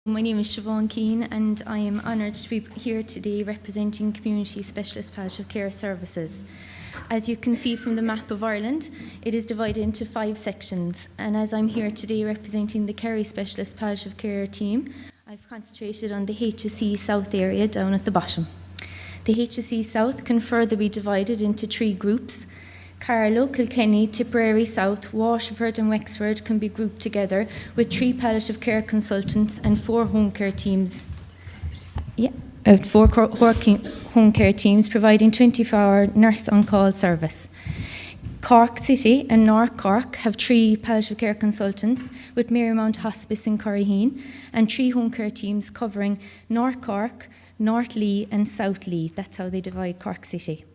My name is Siobhan Keane and I am honoured to be here today representing Community Specialist Palliative Care Services. As you can see from the map of Ireland, it is divided into 5 sections, and as I'm here today representing the Kerry Specialist Palliative Care team, I've concentrated on the HSE South area down at the bottom. The HSE South can further be divided into 3 groups. Carlow, Kilkenny, Tipperary South, Waterford and Wexford can be grouped together with 3 palliative care consultants and 4 home care teams. 4 home care teams providing 24-hour nurse on-call service. Cork City and North Cork have 3 palliative care consultants with Marymount Hospice in Corraheen and 3 home care teams covering North Cork, North Lee and South Lee. That's how they divide Cork City.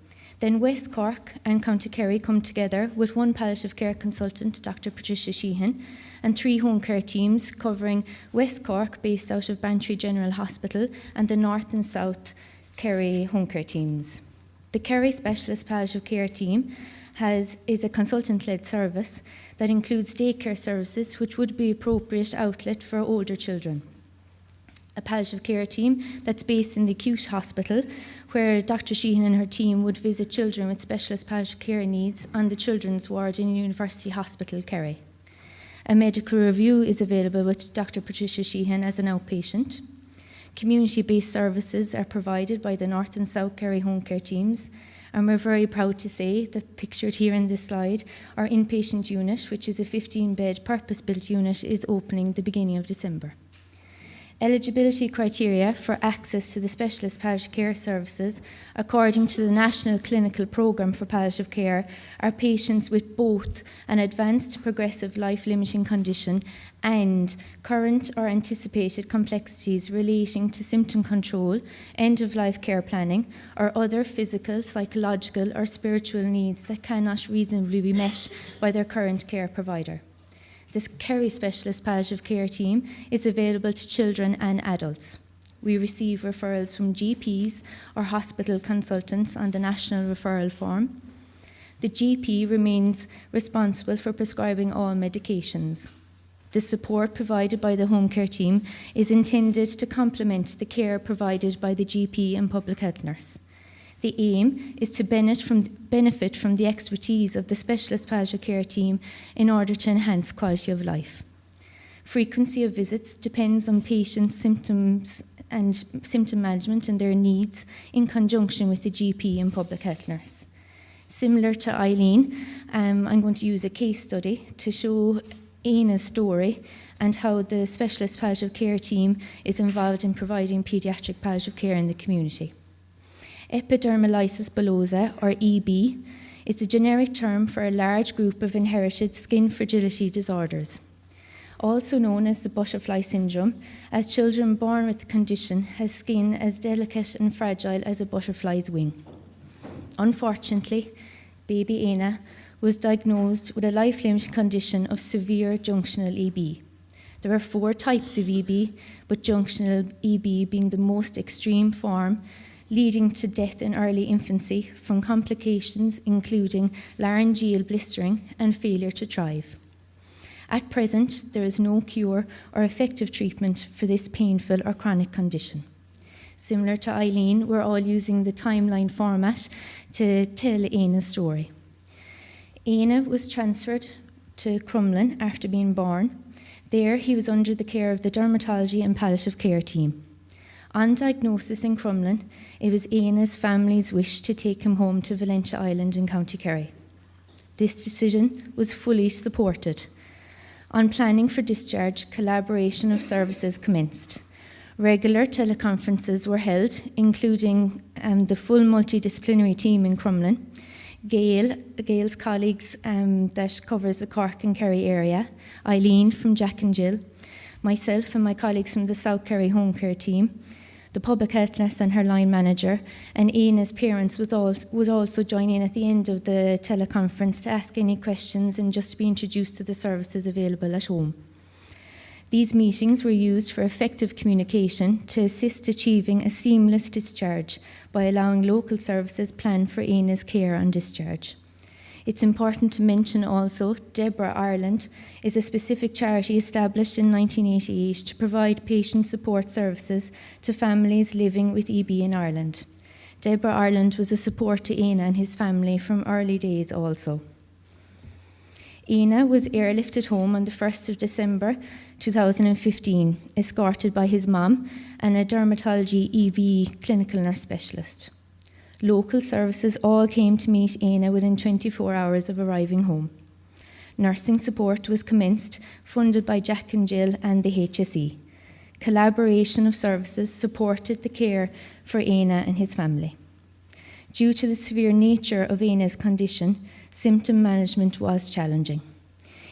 Then West Cork and County Kerry come together with 1 palliative care consultant, Dr. Patricia Sheehan, and 3 home care teams covering West Cork, based out of Bantry General Hospital, and the North and South Kerry home care teams. The Kerry Specialist Palliative Care team is a consultant-led service that includes daycare services, which would be an appropriate outlet for older children. A palliative care team that's based in the acute hospital, where Dr. Sheehan and her team would visit children with specialist palliative care needs on the children's ward in University Hospital, Kerry. A medical review is available with Dr. Patricia Sheehan as an outpatient. Community-based services are provided by the North and South Kerry home care teams, and we're very proud to say that pictured here in this slide, our inpatient unit, which is a 15-bed purpose-built unit, is opening the beginning of December. Eligibility criteria for access to the specialist palliative care services, according to the National Clinical Programme for Palliative Care, are patients with both an advanced progressive life-limiting condition and current or anticipated complexities relating to symptom control, end-of-life care planning, or other physical, psychological or spiritual needs that cannot reasonably be met by their current care provider. This Kerry Specialist Palliative Care team is available to children and adults. We receive referrals from GPs or hospital consultants on the national referral form. The GP remains responsible for prescribing all medications. The support provided by the home care team is intended to complement the care provided by the GP and public health nurse. The aim is to benefit from the expertise of the specialist palliative care team in order to enhance quality of life. Frequency of visits depends on patients' symptoms and symptom management and their needs in conjunction with the GP and public health nurse. Similar to Eileen, I'm going to use a case study to show Aina's story and how the specialist palliative care team is involved in providing paediatric palliative care in the community. Epidermolysis bullosa, or EB, is the generic term for a large group of inherited skin fragility disorders. Also known as the butterfly syndrome, as children born with the condition have skin as delicate and fragile as a butterfly's wing. Unfortunately, baby Aina was diagnosed with a life-limiting condition of severe junctional EB. There are 4 types of EB, but junctional EB being the most extreme form, leading to death in early infancy from complications including laryngeal blistering and failure to thrive. At present, there is no cure or effective treatment for this painful or chronic condition. Similar to Eileen, we're all using the timeline format to tell Aina's story. Aina was transferred to Crumlin after being born. There, he was under the care of the dermatology and palliative care team. On diagnosis in Crumlin, it was Aina's family's wish to take him home to Valentia Island in County Kerry. This decision was fully supported. On planning for discharge, collaboration of services commenced. Regular teleconferences were held, including the full multidisciplinary team in Crumlin, Gail's colleagues that covers the Cork and Kerry area, Eileen from Jack and Jill, myself and my colleagues from the South Kerry home care team, the public health nurse and her line manager, and Aina's parents would also join in at the end of the teleconference to ask any questions and just be introduced to the services available at home. These meetings were used for effective communication to assist achieving a seamless discharge by allowing local services plan for Aina's care on discharge. It's important to mention also Deborah Ireland is a specific charity established in 1988 to provide patient support services to families living with EB in Ireland. Deborah Ireland was a support to Éanna and his family from early days also. Éanna was airlifted home on the 1st of December 2015, escorted by his mum and a dermatology EB clinical nurse specialist. Local services all came to meet Éanna within 24 hours of arriving home. Nursing support was commenced, funded by Jack and Jill and the HSE. Collaboration of services supported the care for Éanna and his family. Due to the severe nature of Éanna's condition, symptom management was challenging.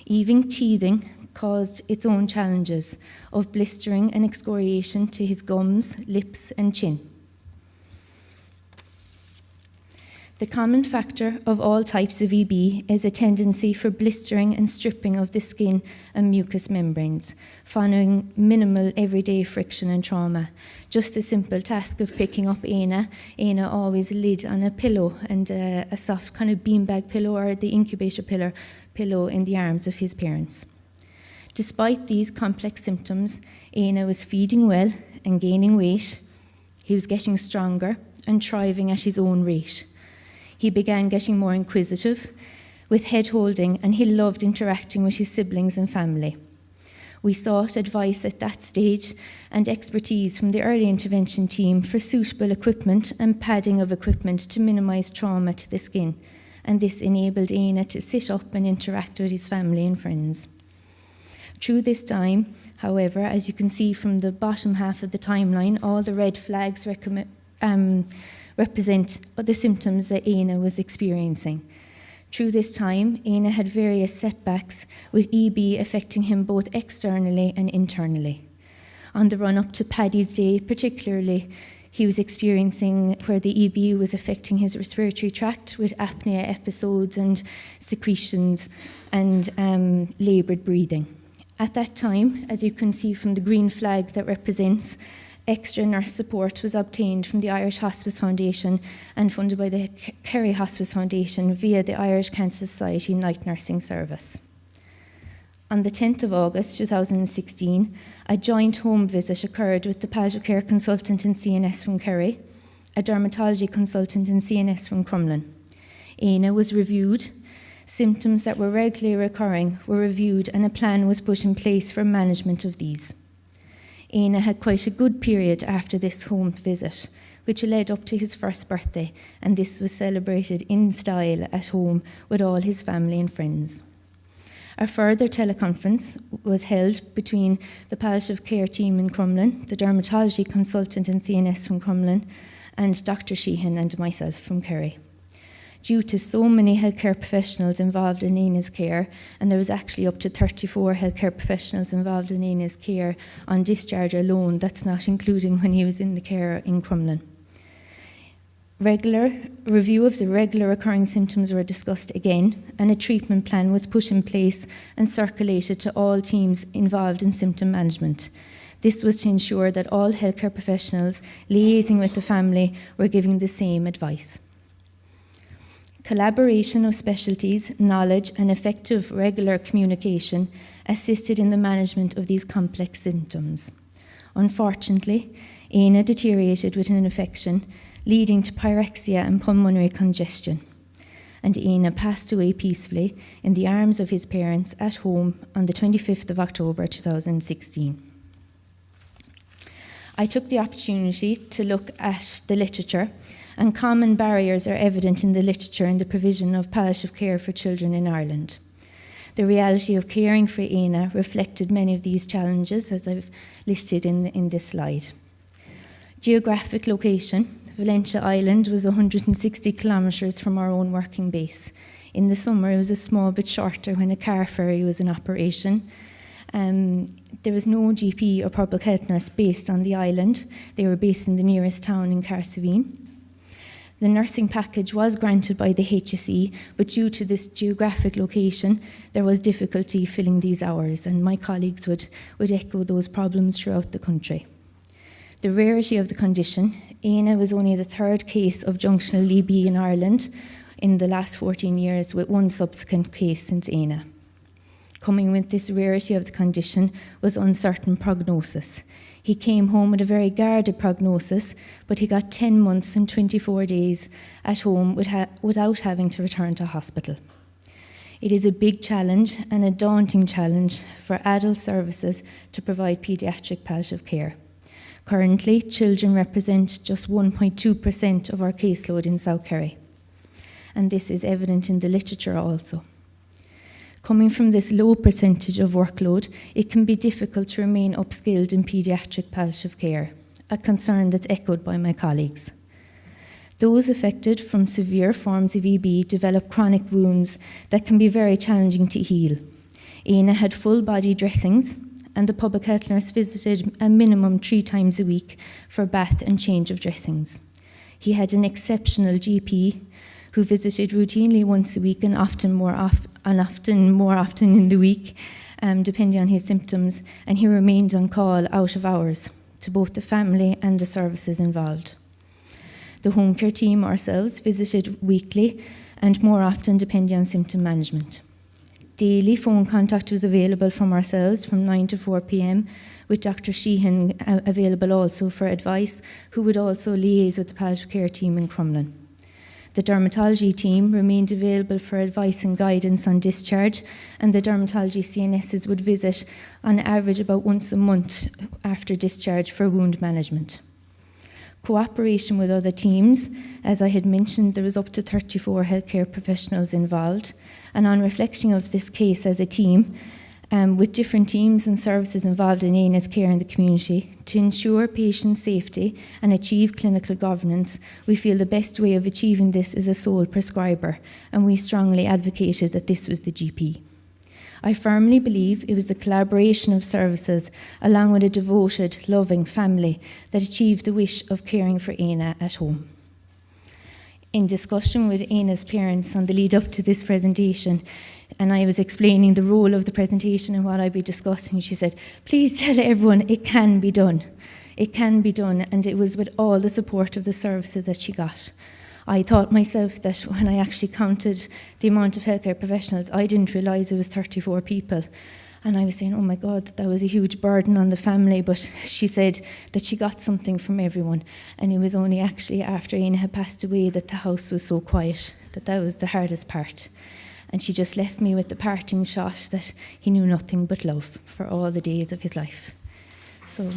Even teething caused its own challenges of blistering and excoriation to his gums, lips and chin. The common factor of all types of EB is a tendency for blistering and stripping of the skin and mucous membranes, following minimal everyday friction and trauma. Just the simple task of picking up Éanna always laid on a pillow and a soft kind of beanbag pillow or the incubator pillow in the arms of his parents. Despite these complex symptoms, Éanna was feeding well and gaining weight. He was getting stronger and thriving at his own rate. He began getting more inquisitive, with head holding, and he loved interacting with his siblings and family. We sought advice at that stage and expertise from the early intervention team for suitable equipment and padding of equipment to minimise trauma to the skin, and this enabled Éanna to sit up and interact with his family and friends. Through this time, however, as you can see from the bottom half of the timeline, all the red flags represent the symptoms that Éanna was experiencing. Through this time, Éanna had various setbacks, with EB affecting him both externally and internally. On the run-up to Paddy's Day particularly, he was experiencing where the EB was affecting his respiratory tract with apnea episodes and secretions and laboured breathing. At that time, as you can see from the green flag that represents, extra nurse support was obtained from the Irish Hospice Foundation and funded by the Kerry Hospice Foundation via the Irish Cancer Society Night Nursing Service. On the 10th of August 2016, a joint home visit occurred with the palliative care consultant in CNS from Kerry, a dermatology consultant in CNS from Crumlin. Éanna was reviewed, symptoms that were regularly recurring were reviewed, and a plan was put in place for management of these. Éanna had quite a good period after this home visit, which led up to his first birthday, and this was celebrated in style at home with all his family and friends. A further teleconference was held between the palliative care team in Crumlin, the dermatology consultant in CNS from Crumlin, and Dr. Sheehan and myself from Kerry. Due to so many healthcare professionals involved in Éanna's care, and there was actually up to 34 healthcare professionals involved in Éanna's care on discharge alone, that's not including when he was in the care in Crumlin. Regular review of the regular occurring symptoms were discussed again, and a treatment plan was put in place and circulated to all teams involved in symptom management. This was to ensure that all healthcare professionals liaising with the family were giving the same advice. Collaboration of specialties, knowledge, and effective regular communication assisted in the management of these complex symptoms. Unfortunately, Éanna deteriorated with an infection, leading to pyrexia and pulmonary congestion, and Éanna passed away peacefully in the arms of his parents at home on the 25th of October 2016. I took the opportunity to look at the literature, and common barriers are evident in the literature in the provision of palliative care for children in Ireland. The reality of caring for Éanna reflected many of these challenges, as I've listed in this slide. Geographic location: Valentia Island was 160 kilometres from our own working base. In the summer, it was a small bit shorter when a car ferry was in operation. There was no GP or public health nurse based on the island. They were based in the nearest town in Carsaveen. The nursing package was granted by the HSE, but due to this geographic location, there was difficulty filling these hours, and my colleagues would echo those problems throughout the country. The rarity of the condition: Éanna was only the third case of junctional EB in Ireland, in the last 14 years, with one subsequent case since AIIHPC. Coming with this rarity of the condition was uncertain prognosis. He came home with a very guarded prognosis, but he got 10 months and 24 days at home without having to return to hospital. It is a big challenge and a daunting challenge for adult services to provide paediatric palliative care. Currently, children represent just 1.2% of our caseload in South Kerry, and this is evident in the literature also. Coming from this low percentage of workload, it can be difficult to remain upskilled in paediatric palliative care, a concern that's echoed by my colleagues. Those affected from severe forms of EB develop chronic wounds that can be very challenging to heal. AIIHPC had full body dressings, and the public health nurse visited a minimum 3 times a week for bath and change of dressings. He had an exceptional GP who visited routinely once a week and often more often in the week, depending on his symptoms, and he remained on call out of hours to both the family and the services involved. The home care team ourselves visited weekly and more often depending on symptom management. Daily phone contact was available from ourselves from 9 to 4 p.m, with Dr. Sheehan available also for advice, who would also liaise with the palliative care team in Crumlin. The dermatology team remained available for advice and guidance on discharge, and the dermatology CNSs would visit on average about once a month after discharge for wound management. Cooperation with other teams, as I had mentioned, there was up to 34 healthcare professionals involved, and on reflection of this case as a team, with different teams and services involved in AIIHPC's care in the community, to ensure patient safety and achieve clinical governance, we feel the best way of achieving this is a sole prescriber, and we strongly advocated that this was the GP. I firmly believe it was the collaboration of services, along with a devoted, loving family, that achieved the wish of caring for AIIHPC at home. In discussion with AIIHPC's parents on the lead up to this presentation, and I was explaining the role of the presentation and what I'd be discussing, she said, "Please tell everyone it can be done. It can be done," and it was with all the support of the services that she got. I thought myself that when I actually counted the amount of healthcare professionals, I didn't realise it was 34 people. And I was saying, oh my God, that was a huge burden on the family. But she said that she got something from everyone. And it was only actually after AIIHPC had passed away that the house was so quiet, that was the hardest part. And she just left me with the parting shot that he knew nothing but love for all the days of his life. So